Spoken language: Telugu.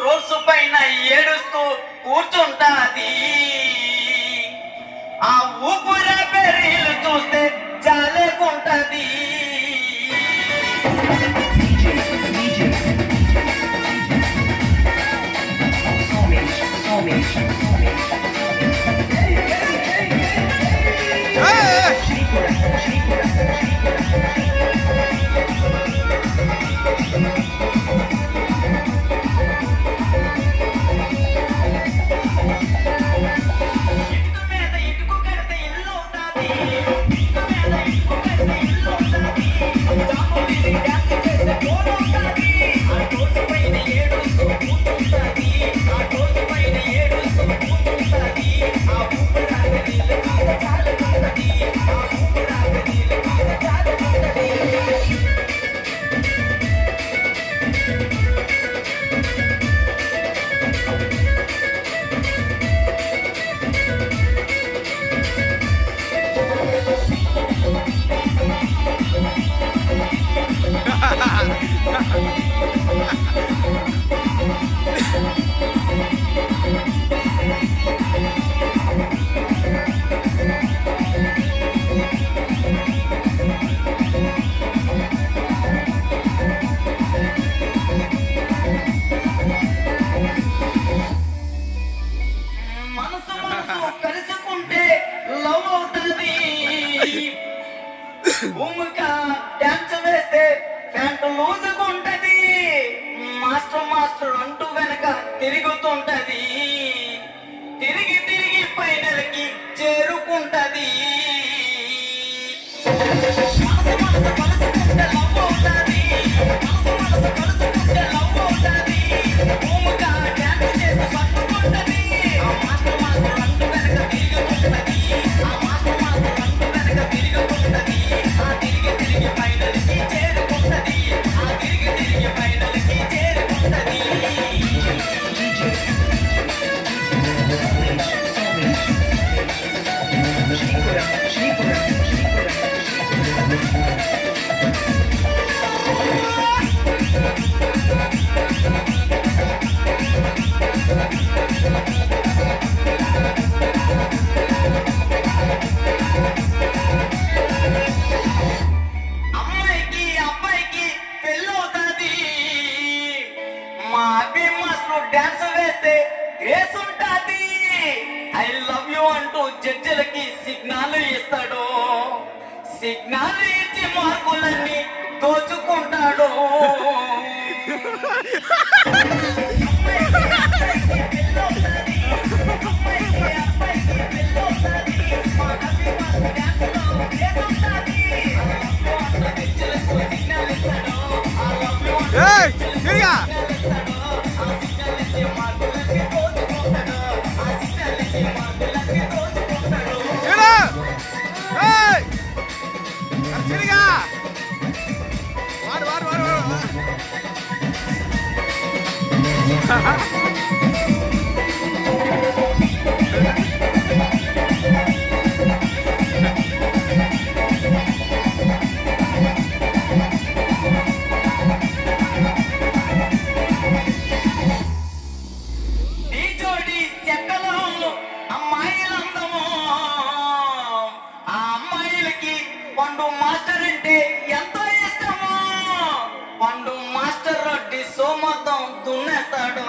రోడ్స్ పైన ఏడుస్తూ కూర్చుంటాది. ఆ ఊపిర పెరీలు చూస్తే జాలేకుంటది. మనసు మనసు కలుసుకుంటే లవ్ అవుతుంది. భూమిగా డాన్స్ వేస్తే ప్యాంటు లూజుకుంటది. మాస్టర్ మాస్టర్ అంటూ వెనక తిరుగుతుంటది. తిరిగి తిరిగి ఫైనల్ కి చేరుకుంటది. మనసు మనసు కలుసుకుంటే లవ్ అవుతుంది. మనసు మనసు కలుసుకుంటే లవ్ అవుతుంది. భూమిగా డాన్స్ చేసి పట్టుకుంటది. ఆ మాస్టర్ మాస్టర్ అంటూ వెనక తిరుగుతుంటది. ఆ మాస్టర్ మాస్టర్ అంటూ వెనక తిరుగుతుంటది. ఆ తిరిగి తిరిగి ఫైనల్ కి చేరుకుంటది. ఆ తిరిగి తిరిగి ఫైనల్ కి చేరుకుంటది. అమ్మాయికి అబ్బాయికి పెళ్ళవుతాది. మా అబ్బి మాస్టర్ డాన్స్ వేస్తే గ్రేస్ ఉంటాది. ఐ లవ్ యు అంటూ జడ్జిలకి సిగ్నల్ ఇస్తాడు. సిగ్నల్ ఇచ్చి మార్కులన్నీ దోచుకుంటాడు. ఈ జోడి చెక్కలో అమ్మాయిలందము. ఆ అమ్మాయిలకి పండు మాస్టర్ అంటే ఎంతో ఇష్టము. పండు మాస్టర్ రొట్టి సో మొత్తం దున్నేస్తాడు.